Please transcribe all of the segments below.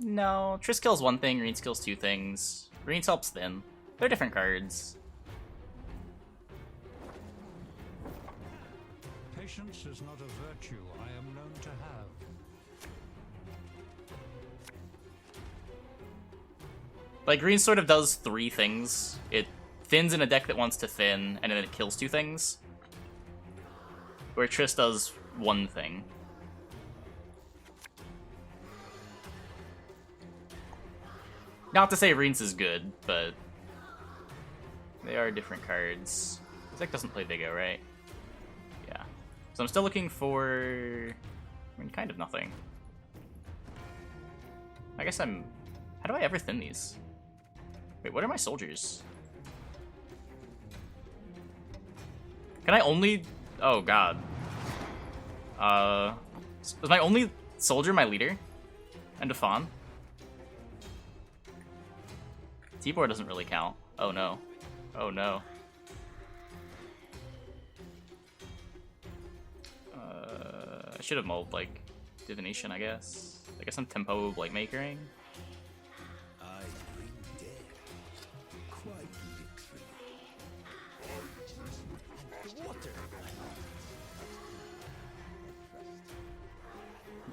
No, Triss kills one thing, Reens kills two things. Reens helps Thin. They're different cards. Patience is not a virtue I am known to have. Like, green sort of does three things. It thins in a deck that wants to thin, and then it kills two things. Where Triss does one thing. Not to say Reens is good, but they are different cards. This deck doesn't play Vigo, right? Yeah. So I'm still looking for... I mean, kind of nothing. I guess I'm... How do I ever thin these? Wait, what are my soldiers? Can I only... Oh, God. Was my only soldier my leader? And a fawn? T-board doesn't really count. Oh, no. Oh, no. I should have mulled, like, divination, I guess. I guess I'm tempo blightmakering.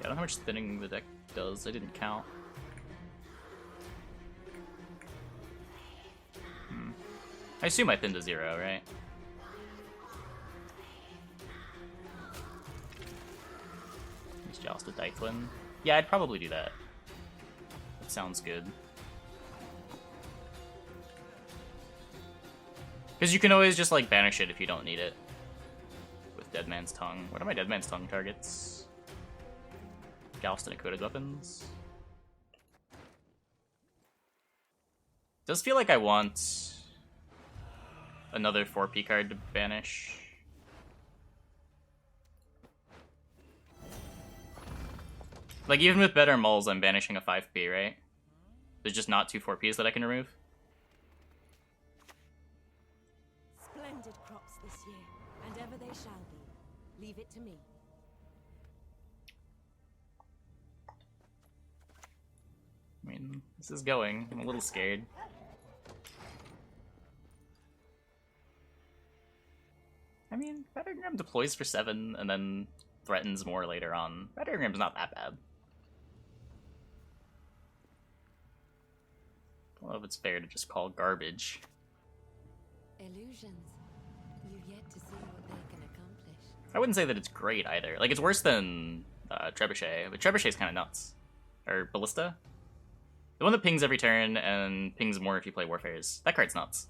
Yeah, I don't know how much thinning the deck does. I didn't count. I assume I thinned to 0, right? Use Joust to Dythlin. Yeah, I'd probably do that. That sounds good. Because you can always just, like, banish it if you don't need it. With Dead Man's Tongue. What are my Dead Man's Tongue targets? Joust and Encoded Weapons. Does feel like I want another 4P card to banish. Like, even with better mulls, I'm banishing a 5P, right? There's just not two 4Ps that I can remove. Splendid crops this year, and ever they shall be. Leave it to me. I mean, this is going. I'm a little scared. I mean, Battering deploys for 7 and then threatens more later on. Batteringram's not that bad. I don't know if it's fair to just call garbage. Illusions. You've yet to see what they can accomplish. I wouldn't say that it's great either. Like, it's worse than Trebuchet, but Trebuchet's kind of nuts. Or Ballista? The one that pings every turn and pings more if you play Warfares. That card's nuts.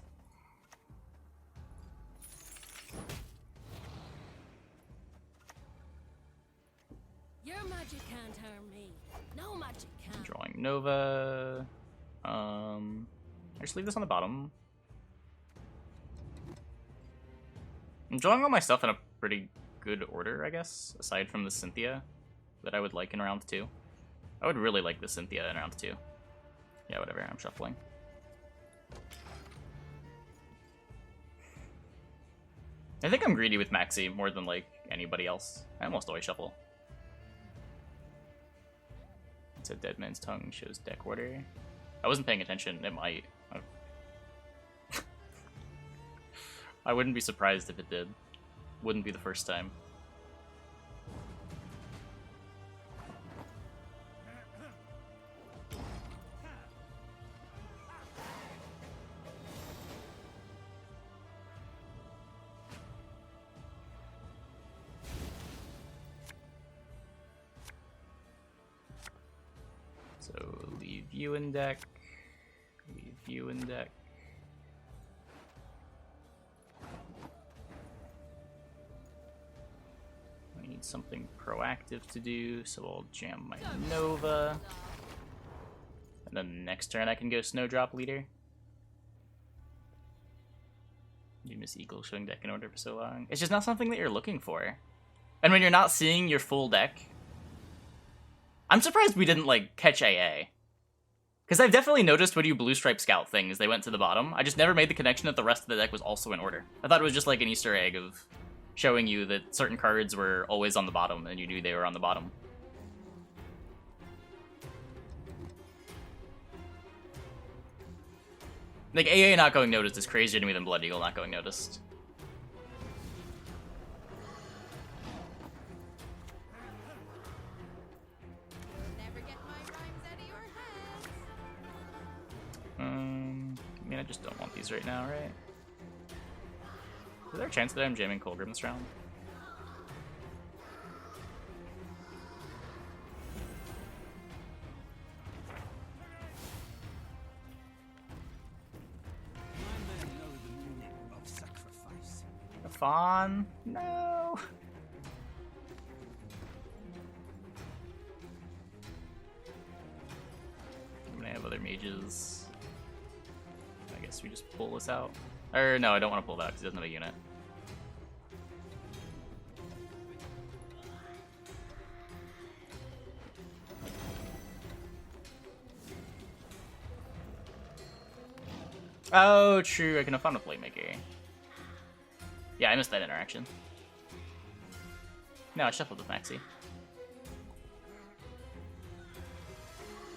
Your magic can't harm me. No magic can. Drawing Nova. I just leave this on the bottom. I'm drawing all my stuff in a pretty good order, I guess, aside from the Cynthia that I would like in round 2. I would really like the Cynthia in round 2. Yeah, whatever, I'm shuffling. I think I'm greedy with Maxi more than, like, anybody else. I almost always shuffle. It's a Dead Man's Tongue, shows deck order. I wasn't paying attention, it might. I wouldn't be surprised if it did. Wouldn't be the first time. So leave you in deck. Leave you in deck. I need something proactive to do, so I'll jam my Nova. And then next turn I can go Snowdrop Leader. You miss Eagle showing deck in order for so long. It's just not something that you're looking for. And when you're not seeing your full deck, I'm surprised we didn't, like, catch AA. Because I've definitely noticed when you Blue Stripe Scout things, they went to the bottom. I just never made the connection that the rest of the deck was also in order. I thought it was just like an Easter egg of showing you that certain cards were always on the bottom, and you knew they were on the bottom. Like, AA not going noticed is crazier to me than Blood Eagle not going noticed. Never get my rhymes out of your head. I mean, I just don't want these right now, right? Is there a chance that I'm jamming Kolgrim this round? My men know the meaning of sacrifice. Fawn? No. I'm gonna have other mages. I guess we just pull this out. Or no, I don't want to pull that because he doesn't have a unit. Oh, true. I can have fun with Playmaker. Yeah, I missed that interaction. No, I shuffled with Maxi.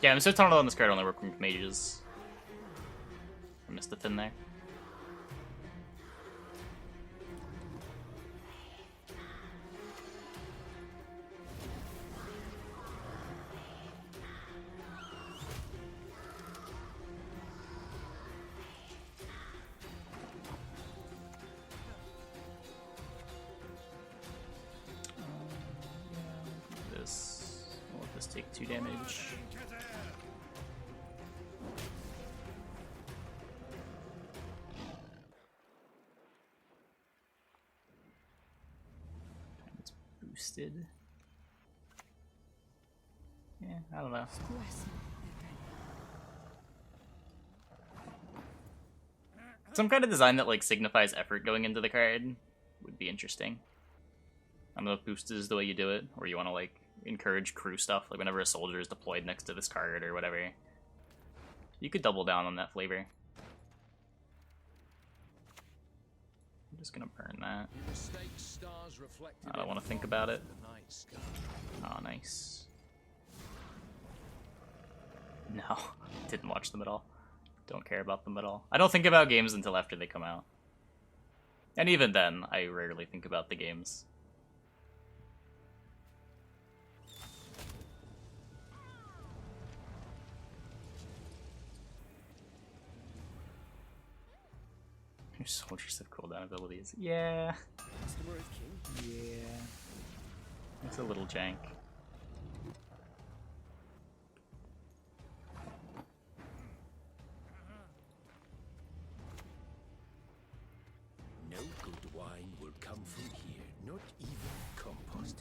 Yeah, I'm so tunneled on this card, only working with mages. I missed the Thin there. We'll let this take 2 damage. It's boosted. Yeah, I don't know. Some kind of design that like signifies effort going into the card would be interesting. I don't know if boost is the way you do it, or you want to like encourage crew stuff, like whenever a soldier is deployed next to this card or whatever. You could double down on that flavor. I'm just gonna burn that. I don't want to think about it. Oh, nice. No, didn't watch them at all. Don't care about them at all. I don't think about games until after they come out. And even then, I rarely think about the games. Your soldiers have cooldown abilities. Yeah. Yeah. It's a little jank. No good wine will come from here, not even compost.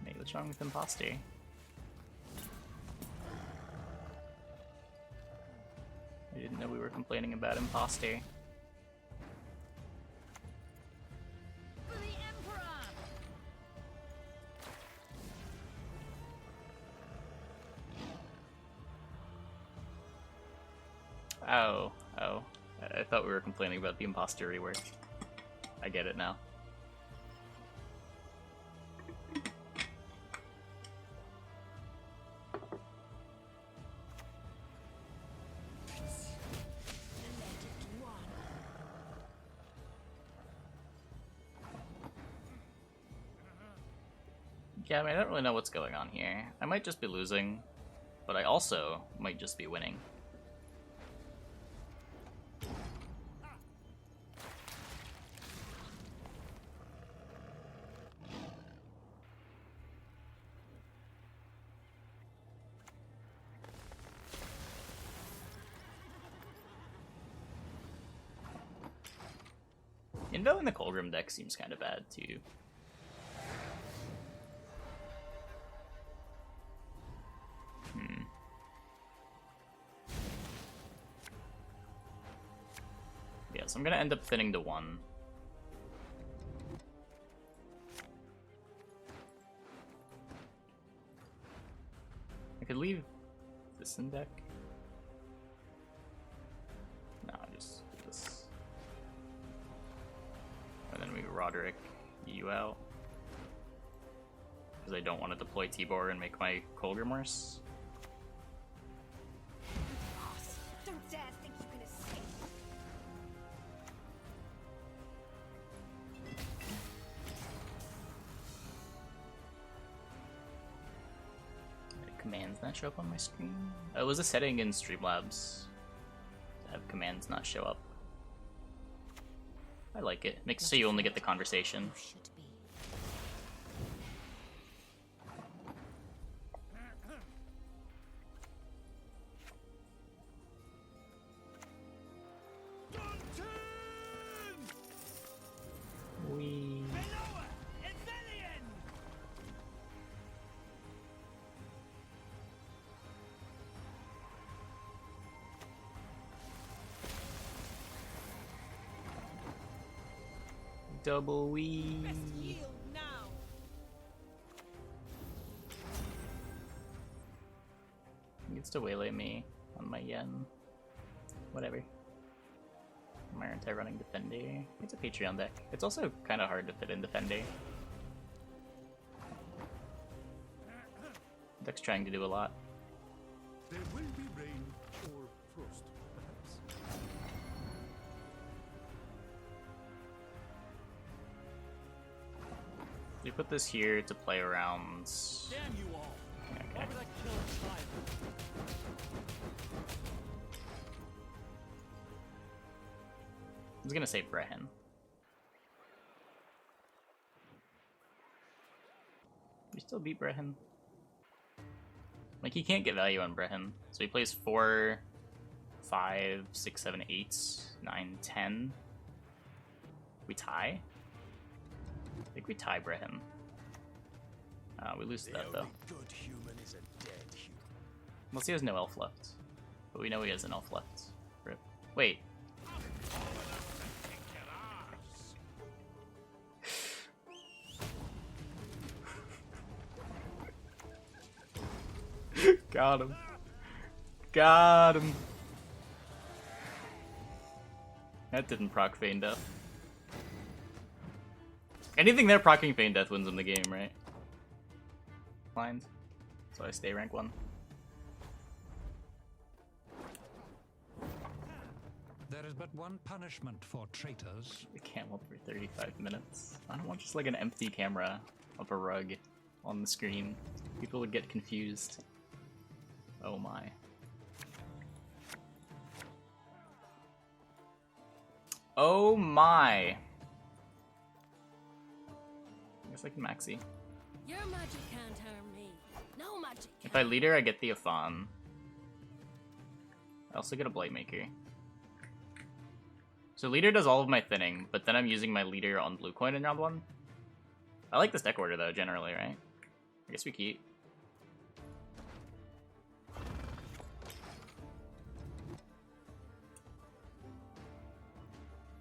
Hey, what's wrong with Imposter? I didn't know we were complaining about Imposter. For the Emperor! Oh. I thought we were complaining about the Imposter rework. I get it now. Yeah, I mean, I don't really know what's going on here. I might just be losing, but I also might just be winning. Invo in the Kolgrim deck seems kind of bad, too. Yeah, so I'm gonna end up thinning to 1. I could leave this in deck. No, just do this. Roderick you out. Because I don't want to deploy Tibor and make my Kolgrim worse. Boss, don't dare think you can escape. Commands not show up on my screen? Oh, it was a setting in Streamlabs to have commands not show up. I like it. Makes so you only get the conversation. Should be. Wee. Double wee. Best yield now. He gets to waylay me on my yen. Whatever. Why aren't I running Defender? It's a Patreon deck. It's also kind of hard to fit in Defender. Deck's trying to do a lot. There will be rain or frost, perhaps. We put this here to play around. Damn you all! Okay. Why would I kill a child? I was gonna say Brehen. We still beat Brehen. Like, he can't get value on Brehen. So he plays 4, 5, 6, 7, 8, 9, 10. We tie? I think we tie Brehen. We lose to that though. Good human is a dead human. Unless he has no elf left. But we know he has an elf left. Rip. Wait. Got him. Got him. That didn't proc Feign Death. Anything there proccing Feign Death wins him the game, right? Blind. So I stay rank 1. There is but one punishment for traitors. I can't wait for 35 minutes. I don't want just like an empty camera of a rug on the screen. People would get confused. Oh my. Oh my. I guess I can maxi. Your magic can't harm me. No magic. If I leader, I get the Afan. I also get a Blightmaker. So leader does all of my thinning, but then I'm using my leader on blue coin in round 1. I like this deck order though, generally, right? I guess we keep.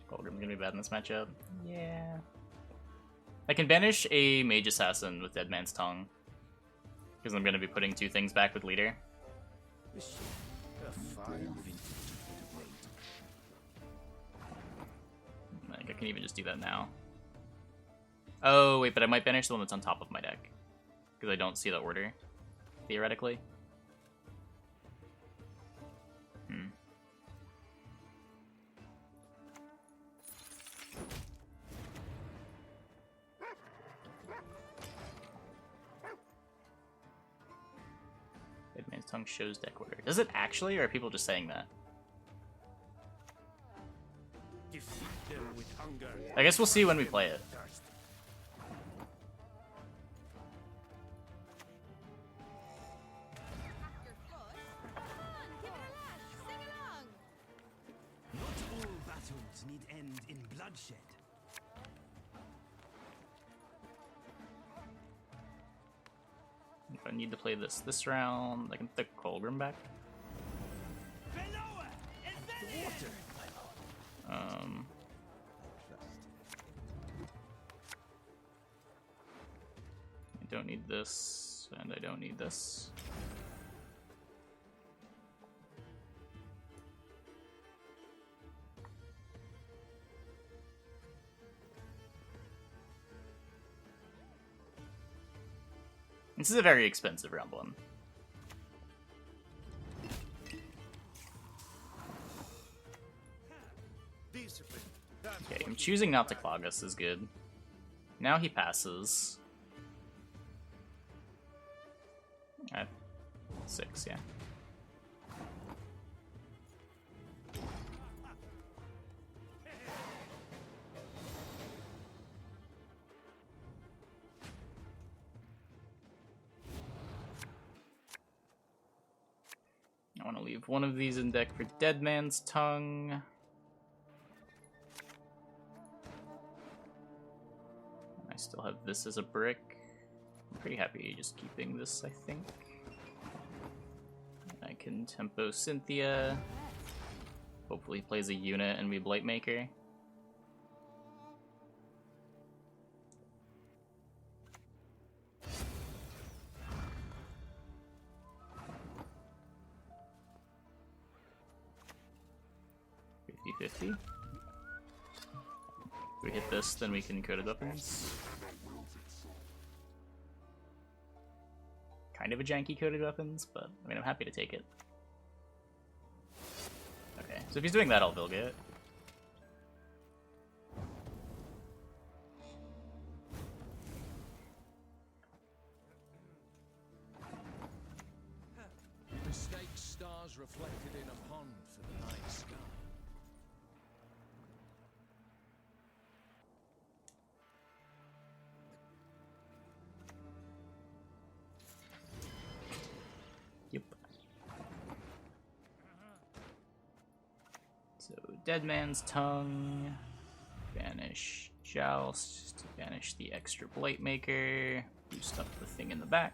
Kolgrim's gonna be bad in this matchup. Yeah. I can banish a Mage Assassin with Dead Man's Tongue. Because I'm gonna be putting 2 things back with leader. A fine vintage to wait. Like, I can even just do that now. Oh, wait, but I might banish the one that's on top of my deck. Because I don't see the order, theoretically. Dead Man's Tongue shows deck order. Does it actually, or are people just saying that? Defeat them with hunger. I guess we'll see when we play it. Thirst. Your foot. Come on, give it a lash. Sing along. Not all battles need end in bloodshed. If I need to play this round, I can put the Kolgrim back. Below it! I don't need this, and I don't need this. This is a very expensive round 1. Discipline. That's Okay, what him choosing not to clog us is good. Now he passes. At 6, yeah. I want to leave one of these in deck for Dead Man's Tongue. I still have this as a brick. I'm pretty happy just keeping this, I think. I can tempo Cynthia. Hopefully he plays a unit and we Blightmaker. If we hit this, then we can coded weapons. Kind of a janky coded weapons, but I mean, I'm happy to take it. Okay, so if he's doing that, I'll Vilga it. Mistake stars reflected in a pond for the night sky. Yep. So, Dead Man's Tongue. Banish Joust. Banish the extra Blightmaker. Boost up the thing in the back.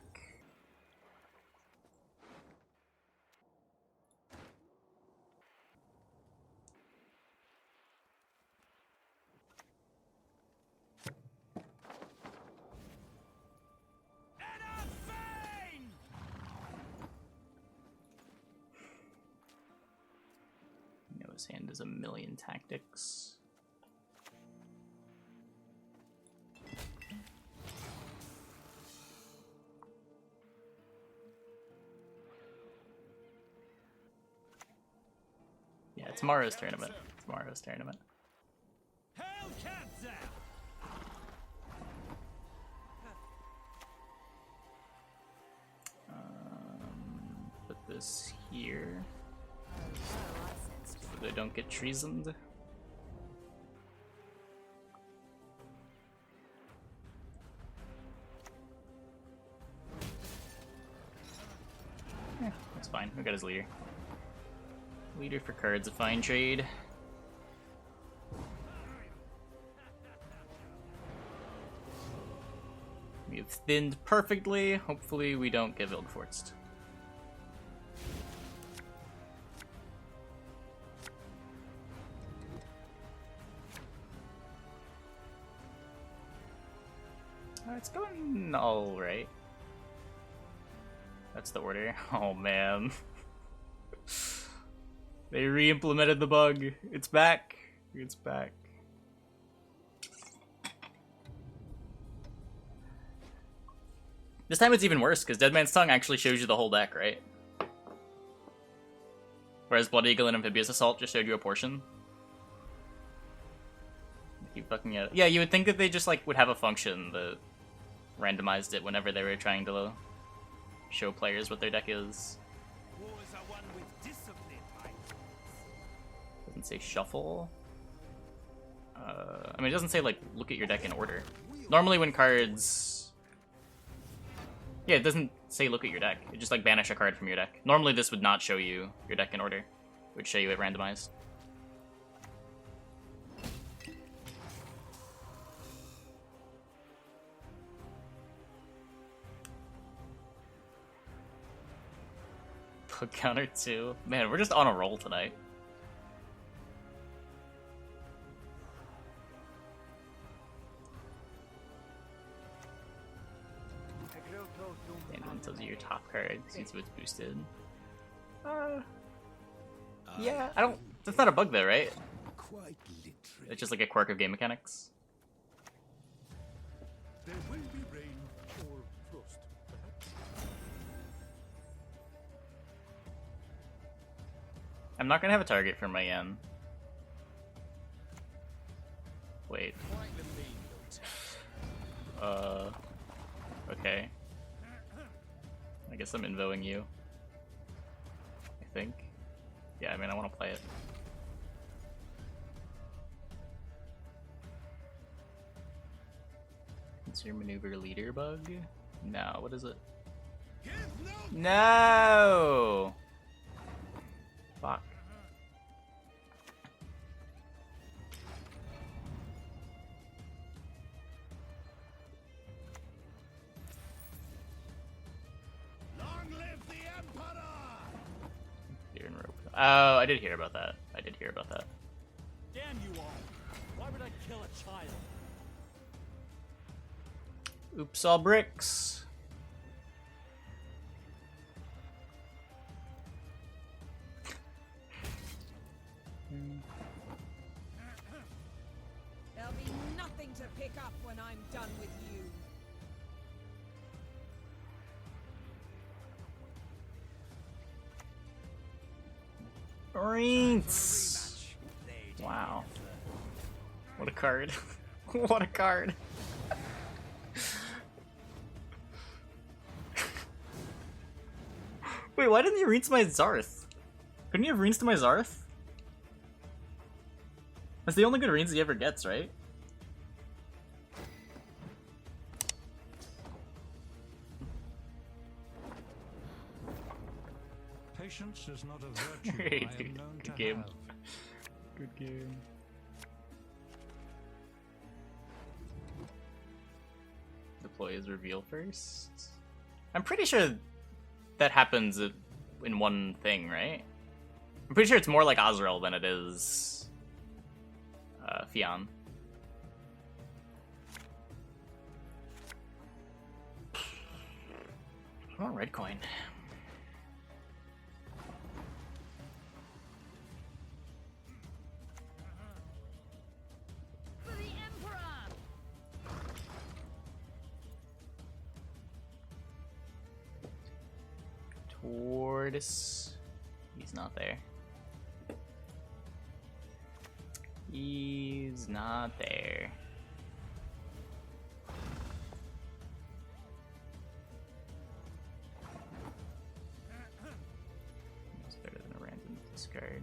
His hand is a million tactics. Yeah, tomorrow's tournament. Tomorrow's tournament. Put this here. So they don't get treasoned. Yeah, that's fine. We got his leader. Leader for cards, a fine trade. We have thinned perfectly. Hopefully we don't get Vilgefortzed. It's going alright. That's the order. Oh man. They re-implemented the bug. It's back. It's back. This time it's even worse, because Dead Man's Tongue actually shows you the whole deck, right? Whereas Blood Eagle and Amphibious Assault just showed you a portion. Keep fucking it. Yeah, you would think that they just like would have a function that randomized it whenever they were trying to show players what their deck is. Wars are won with discipline, my Doesn't say shuffle. I mean, it doesn't say like look at your deck in order. Normally when cards... Yeah, it doesn't say look at your deck. It just like banish a card from your deck. Normally this would not show you your deck in order. It would show you it randomized. Put counter 2. Man, we're just on a roll tonight. And then tells you your top card, sees what's boosted. Yeah, I don't... That's not a bug though, right? Quite literally. It's just like a quirk of game mechanics. There will be rain or frost, perhaps. I'm not gonna have a target for my yen. Wait. Okay. I guess I'm invoing you. I think. Yeah, I mean, I want to play it. Consider maneuver leader bug? No, what is it? No! Fuck. Long live the Emperor! Fear and rope. Oh, I did hear about that. I did hear about that. Damn you all! Why would I kill a child? Oops, all bricks. There'll be nothing to pick up when I'm done with you. Rinse. Wow. What a card. What a card. Wait, why didn't you rinse my Zarth? Couldn't you have rinsed my Zarth? That's the only good rinse he ever gets, right? Patience is not a virtue Hey, I dude, am known good to game. have. Good game. Deploy his reveal first. I'm pretty sure that happens in one thing, right? I'm pretty sure it's more like Azrael than it is Fion. I want red coin. For the Emperor! Tortoise. He's not there. He's not there. It's better than a random discard.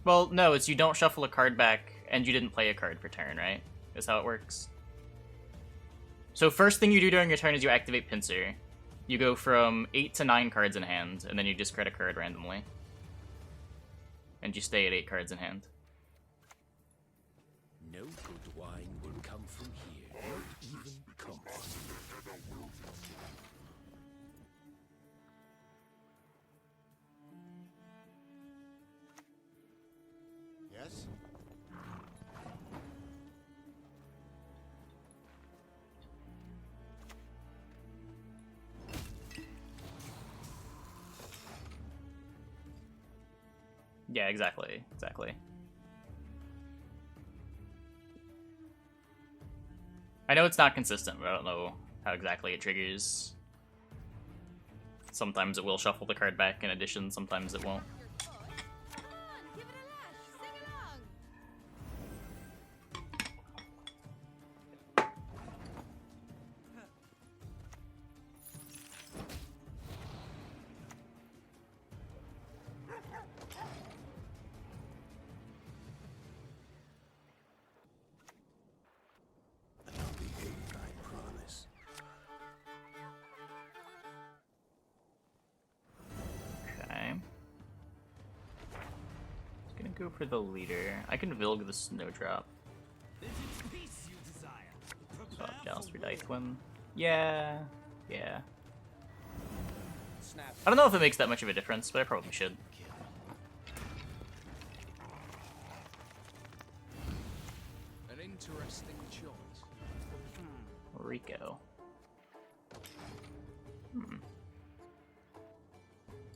Well, no, it's you don't shuffle a card back and you didn't play a card per turn, right? Is how it works. So first thing you do during your turn is you activate Pincer. You go from 8 to 9 cards in hand, and then you discard a card randomly. And you stay at 8 cards in hand. No good wine will come from here, not even comfort. Yes? Yeah, exactly. Exactly. I know it's not consistent, but I don't know how exactly it triggers. Sometimes it will shuffle the card back in addition, sometimes it won't. Come on, give it a lash, sing along! I'll behave, I promise. Okay. Just gonna go for the leader. I can Vilg the Snowdrop. This is peace you desire. So Prepare Joust for for war. Dythwin. Yeah. Yeah. Snap. I don't know if it makes that much of a difference, but I probably should. An interesting choice. Rico.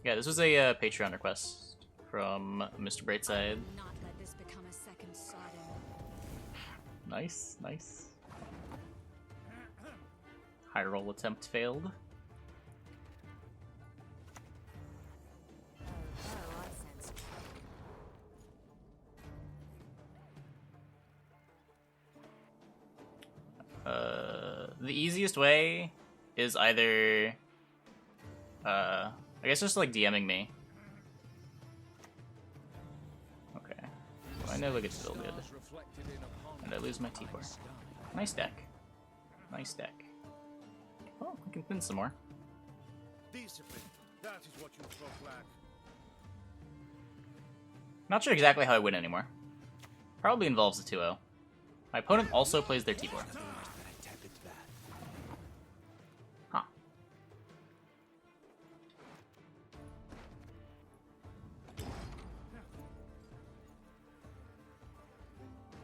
Yeah, this was a Patreon request from Mr. Brightside. Not let this become a second Sodom. Nice, nice. High roll attempt failed. Oh, I the easiest way is either, I guess just like DMing me. Okay. Well, I never get still good. And I lose my T4. Nice deck. Nice deck. Oh, we can win some more. Discipline. That is what you throw lack. Not sure exactly how I win anymore. Probably involves a 2-0. My opponent also plays their T4. Huh.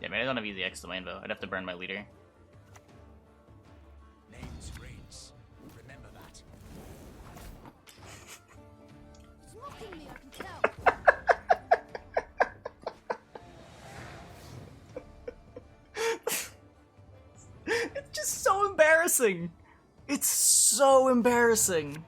Yeah, man, I don't have easy X to my invo. I'd have to burn my leader. Name's Reigns. Remember that. He's mocking me, I can tell. It's just so embarrassing. It's so embarrassing.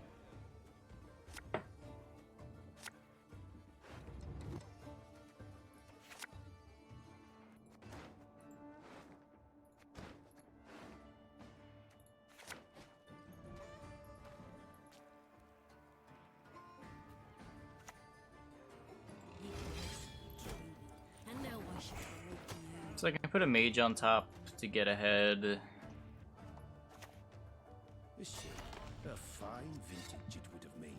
And now I should go with you. So I can put a mage on top to get ahead. A shame. A fine vintage it would have made.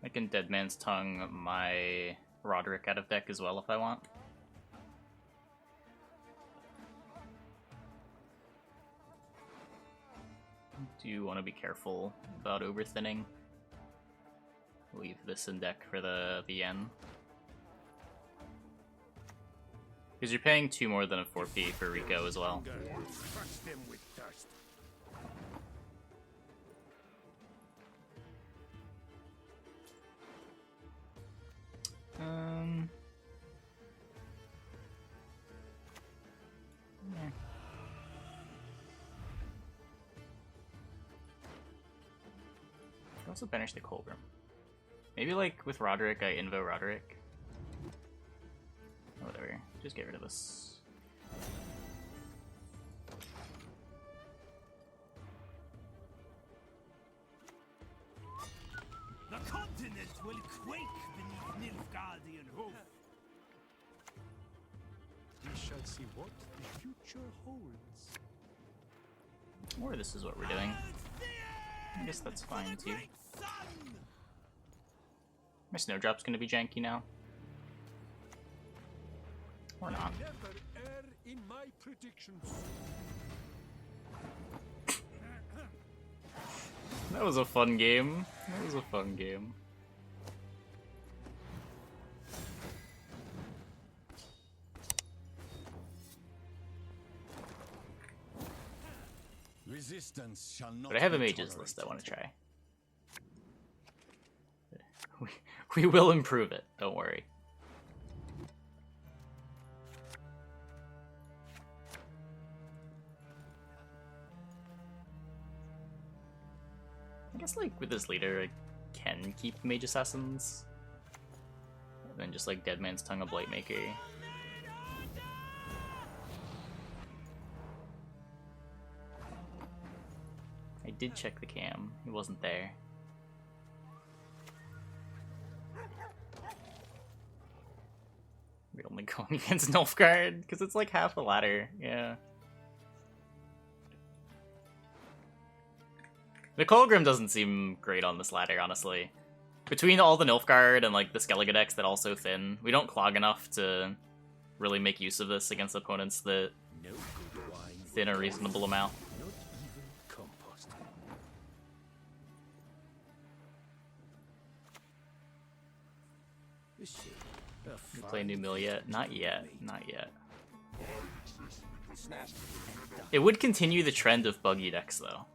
I can Dead Man's Tongue my Roderick out of deck as well if I want. Do you want to be careful about overthinning? Leave this in deck for the end. Because you're paying 2 more than a 4P for Rico as well. Crush them with dust. Yeah. Could also banish the Kolgrim. Maybe like with Roderick, I invo Roderick. Whatever, just get rid of this. The continent will quake beneath Nilfgaardian hoof. We shall see what the future holds. Or this is what we're doing. I guess that's fine too. My Snowdrop's gonna be janky now. Or not. Never err in my predictions. That was a fun game. That was a fun game. Resistance shall not But I have a be mages list I tolerated. want to try. We will improve it, don't worry. I guess like with this leader I can keep mage assassins. And then just like Dead Man's Tongue a Blightmaker. I did check the cam, he wasn't there. We're only going against Nilfgaard, because it's like half the ladder, yeah. The Kolgrim doesn't seem great on this ladder, honestly. Between all the Nilfgaard and like the Skellige decks that also thin, we don't clog enough to really make use of this against opponents that No good wine will thin a reasonable amount. not even compost. A shame. A You play fine New Mill yet? vintage Not would yet, have made. not yet. Snap. It would continue the trend of buggy decks though.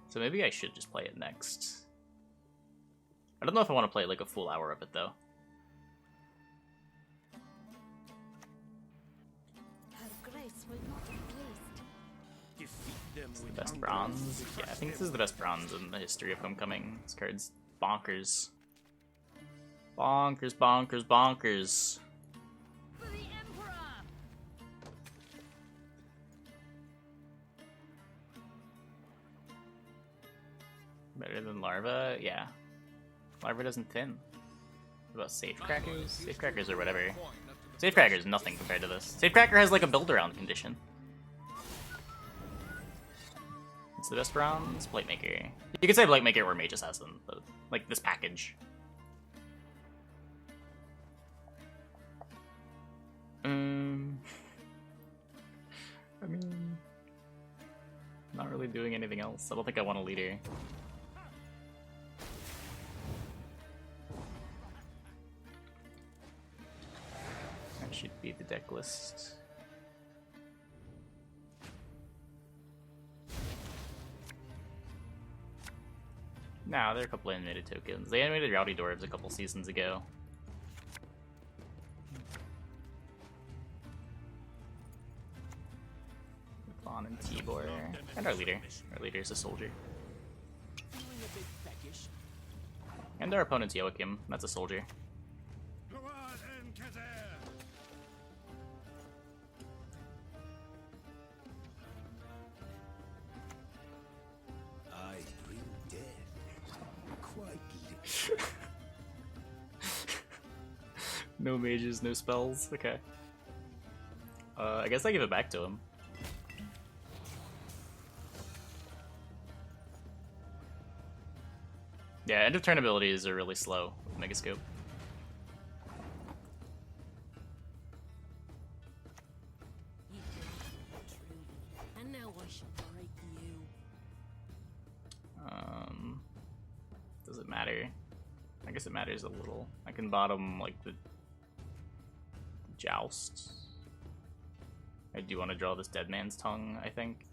So maybe I should just play it next. I don't know if I want to play like a full hour of it though. Her grace will not be pleased. Defeat them with Best hunger. bronze? Yeah, I think this is the best bronze in the history of Homecoming. This card's bonkers. Bonkers, bonkers, bonkers. For the Better than Larva? Yeah. Larva doesn't thin. What about Safecrackers? Safecrackers or whatever. Safecracker is nothing compared to this. Safecracker has like a build around condition. It's the best bronze? Blightmaker. You could say Blightmaker or Mage Assassin, but like this package. I mean, not really doing anything else. I don't think I want a leader. That should be the deck list. Nah, there are a couple animated tokens. They animated Rowdy Dwarves a couple seasons ago. Vaughn and Tibor. And our leader. Our leader is a soldier. And our opponent's Joachim. That's a soldier. I bring death. Quietly. No mages, no spells. Okay. I guess I give it back to him. Yeah, end of turn abilities are really slow with Megascope. And now I shall break you. Does it matter? I guess it matters a little. I can bottom like the Joust. I do want to draw this Dead Man's Tongue, I think.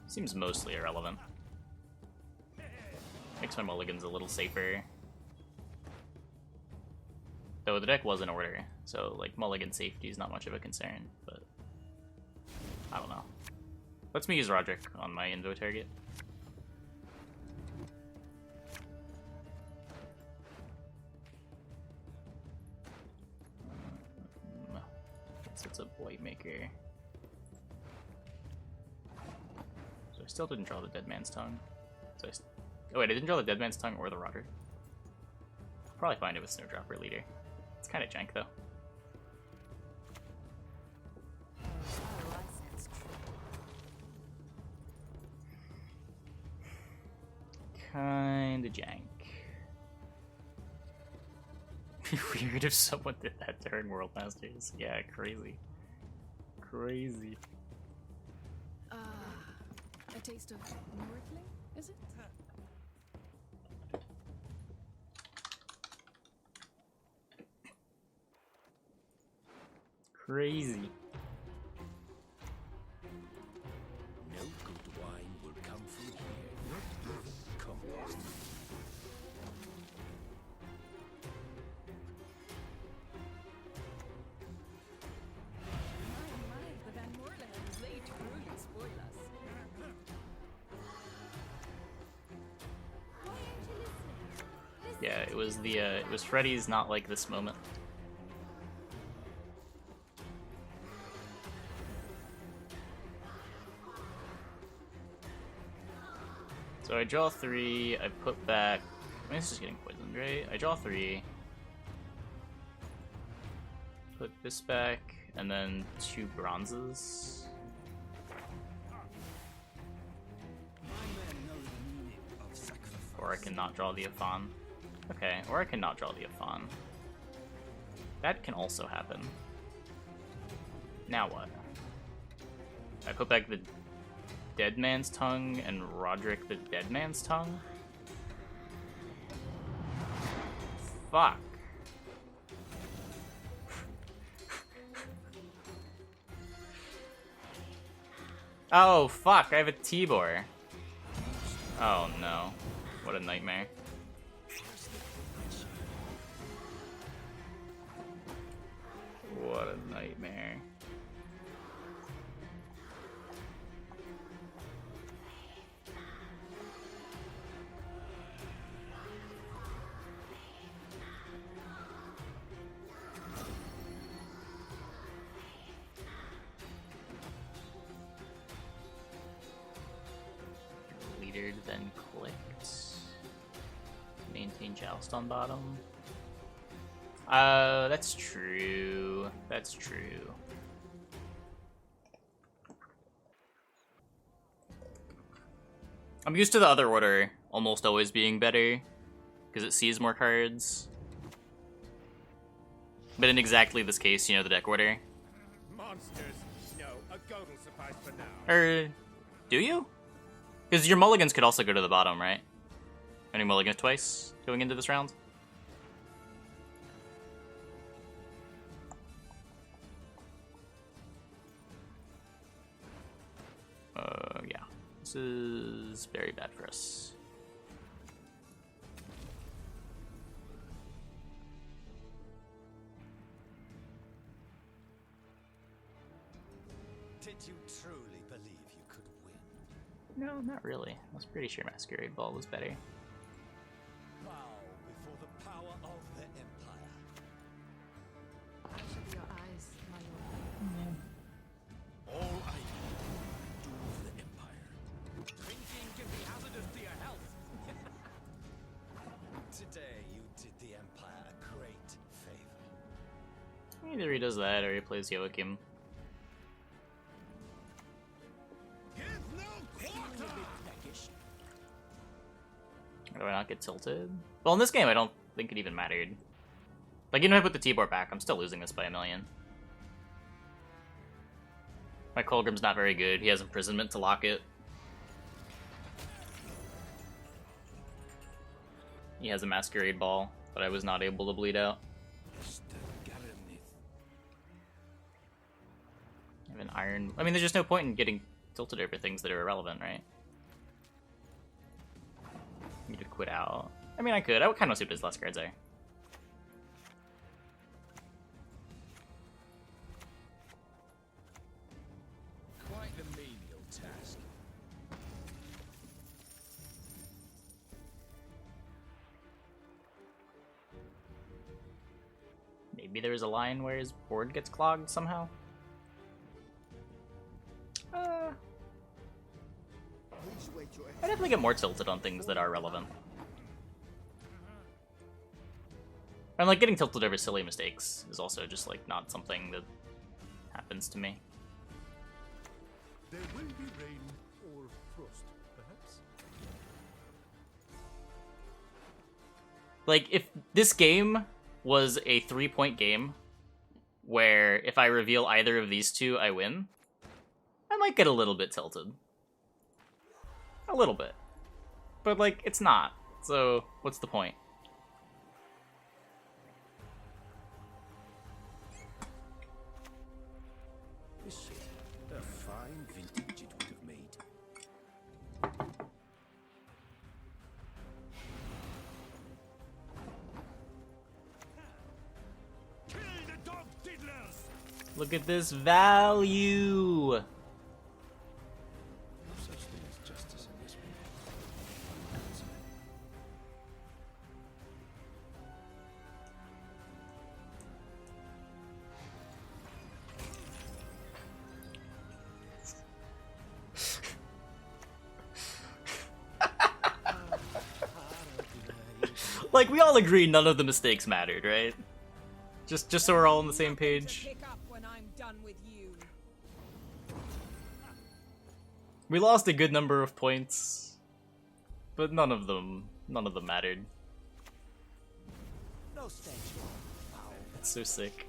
Seems mostly irrelevant. Makes my mulligans a little safer. Though the deck was in order, so like mulligan safety is not much of a concern, but I don't know. Lets me use Roderick on my Invo target. It's a Blightmaker. So I still didn't draw the Dead Man's Tongue. So oh wait, I didn't draw the Dead Man's Tongue or the Roderick. Probably find it with Snowdropper Leader. It's kind of jank though. Oh, I sense Kinda jank. Weird if someone did that during World Masters. Yeah, crazy. Crazy. A taste of Northling, is it? Crazy. No good wine will come from here, not even compost. The Van Moorlands, they truly spoil us. Why aren't you listening? Yeah, it was Freddy's Not Like This Moment. So I draw 3, I put back, I mean, it's just getting poisoned, right? I draw 3, put this back, and then 2 bronzes. Or I can not draw the Afan. Okay, or I can not draw the Afan. That can also happen. Now what? I put back the Dead Man's Tongue and Roderick the Dead Man's Tongue? Fuck. Oh, fuck, I have a Tibor. Oh no. What a nightmare. What a nightmare. metered, then clicked. Maintain Joust on bottom. That's true. That's true. I'm used to the other order almost always being better, because it sees more cards. But in exactly this case, you know, the deck order. Monsters. No, a goat will suffice for now. Do you? Because your mulligans could also go to the bottom, right? Any mulligans twice going into this round? Yeah. This is very bad for us. Did you truly believe you could win? No, not really. I was pretty sure Masquerade Ball was better. Bow before the power of the Empire. How should your eyes, my lord? All I do for the Empire. Drinking can be hazardous to your health. Today you did the Empire a great favor. Either he does that or he plays Joachim. Or do I not get tilted? Well, in this game, I don't think it even mattered. Like, even if I put the T-board back, I'm still losing this by 1,000,000. My Kolgrim's not very good. He has Imprisonment to lock it. He has a Masquerade Ball, but I was not able to bleed out. I have an Iron... I mean, there's just no point in getting tilted over things that are irrelevant, right? I need to quit out. I mean, I could. I would kind of see what his last cards are. Quite the menial task. Maybe there was a line where his board gets clogged somehow? I definitely get more tilted on things that are relevant. And like getting tilted over silly mistakes is also just like not something that happens to me. There will be rain or frost, perhaps. Like, if this game was a 3-point game, where if I reveal either of these two, I win, I might get a little bit tilted. A little bit. But, like, it's not. So, what's the point? This a fine vintage it would have made. Kill the dog diddlers! Look at this value! No such thing as justice in this world. Like, we all agree none of the mistakes mattered, right? Just so we're all on the same page. Pick up when I'm done with you. We lost a good number of points, but none of them mattered. No stench. It's so sick.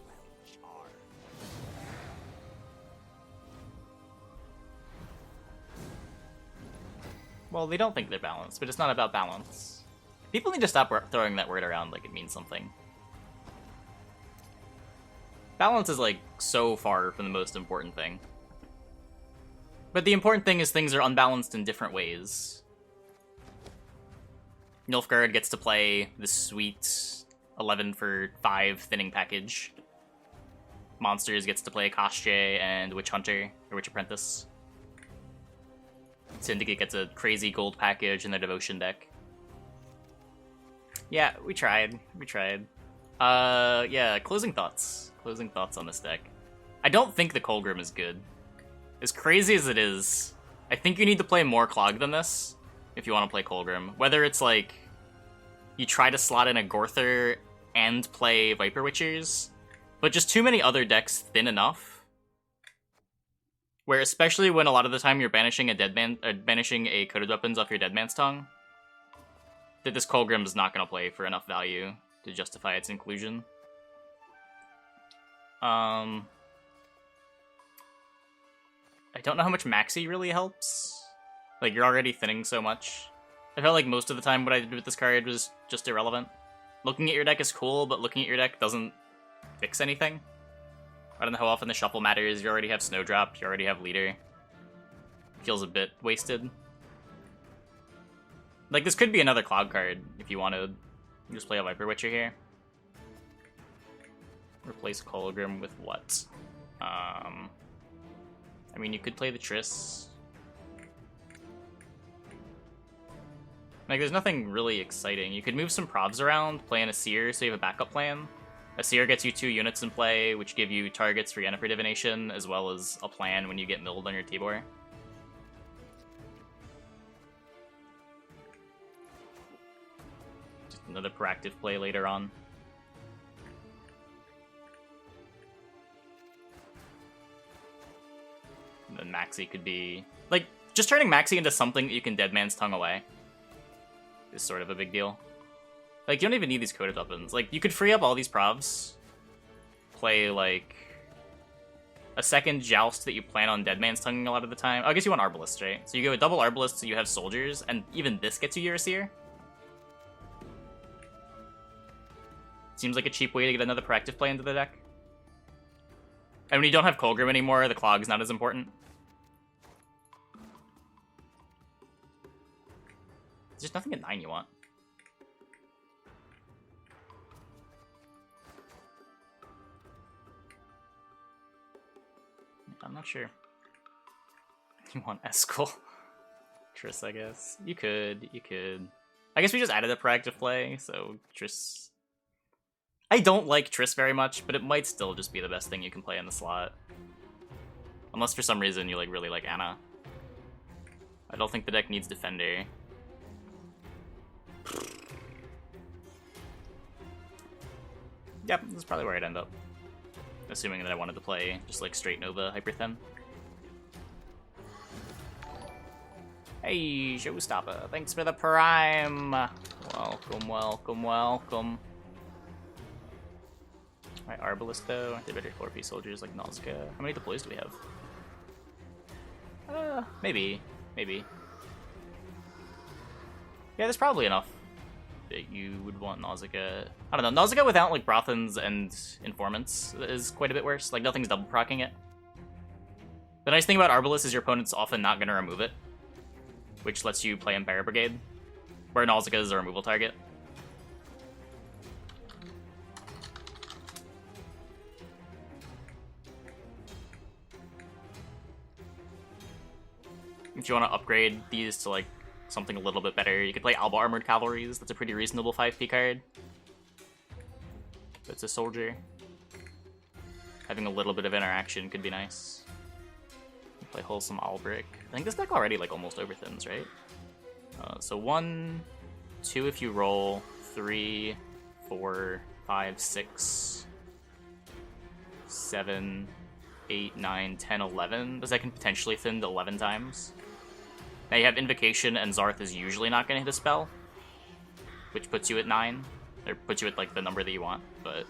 Well, they don't think they're balanced, but it's not about balance. People need to stop throwing that word around like it means something. Balance is like so far from the most important thing. But the important thing is things are unbalanced in different ways. Nilfgaard gets to play the sweet 11 for 5 thinning package. Monsters gets to play Koshche and Witch Hunter, or Witch Apprentice. Syndicate gets a crazy gold package in their Devotion deck. Yeah, we tried. Yeah, closing thoughts. Closing thoughts on this deck. I don't think the Kolgrim is good. As crazy as it is, I think you need to play more Clog than this if you want to play Kolgrim. Whether it's like you try to slot in a Gorther and play Viper Witchers, but just too many other decks thin enough. Where especially when a lot of the time you're banishing banishing a Coated Weapons off your Dead Man's Tongue, that this Kolgrim is not going to play for enough value to justify its inclusion. I don't know how much Maxi really helps. Like, you're already thinning so much. I felt like most of the time what I did with this card was just irrelevant. Looking at your deck is cool, but looking at your deck doesn't fix anything. I don't know how often the shuffle matters. You already have Snowdrop, you already have Leader. Feels a bit wasted. Like, this could be another Clog card if you wanted. You just play a Viper Witcher here. Replace Kolgrim with what? I mean, you could play the Triss. Like, there's nothing really exciting. You could move some Provs around, play in a Seer, so you have a backup plan. A Seer gets you 2 units in play, which give you targets for Yennefer Divination, as well as a plan when you get milled on your Tibor. Just another proactive play later on. And then Maxi could be... Like, just turning Maxi into something that you can Dead Man's Tongue away is sort of a big deal. Like, you don't even need these Coated Weapons. Like, you could free up all these Provs, play, like, a second Joust that you plan on Dead Man's Tonguing a lot of the time. Oh, I guess you want Arbalist, right? So you go a double Arbalist so you have Soldiers, and even this gets you your Seer. Seems like a cheap way to get another proactive play into the deck. And when you don't have Kolgrim anymore, the Clog's not as important. There's just nothing at 9 you want. I'm not sure. You want Eskel? Triss, I guess. You could. I guess we just added a proactive play, so Triss... I don't like Triss very much, but it might still just be the best thing you can play in the slot. Unless for some reason you like really like Anna. I don't think the deck needs Defender. Yep, this is probably where I'd end up. Assuming that I wanted to play just like straight Nova Hyperthin. Hey, Showstopper, thanks for the Prime! Welcome, welcome, welcome. Alright, Arbalist though. They better 4P soldiers like Nausicaa. How many deploys do we have? Maybe. Yeah, there's probably enough that you would want Nausicaa. I don't know, Nausicaa without like Brothans and Informants is quite a bit worse. Like, nothing's double procking it. The nice thing about Arbalist is your opponent's often not going to remove it, which lets you play Empire Brigade, where Nausicaa is a removal target. If you want to upgrade these to like something a little bit better, you could play Alba Armored Cavalries. That's a pretty reasonable 5P card. That's a soldier. Having a little bit of interaction could be nice. Play Wholesome Albrick. I think this deck already like almost overthins, right? So 1, 2 if you roll, 3, 4, 5, 6, 7, 8, 9, 10, 11. This deck can potentially thin to 11 times. Now you have Invocation, and Zarth is usually not going to hit a spell, which puts you at 9, or puts you at like the number that you want, but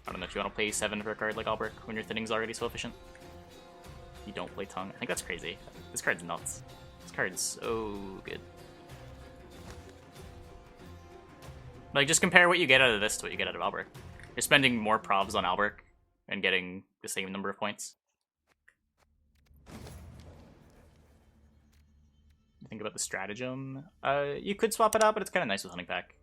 I don't know if you want to play 7 for a card like Albrick when your thinning's already so efficient. You don't play Tongue. I think that's crazy. This card's nuts. This card's so good. Like, just compare what you get out of this to what you get out of Albrick. You're spending more Provs on Albrick and getting the same number of points. Think about the stratagem. You could swap it out, but it's kind of nice with Hunting Pack.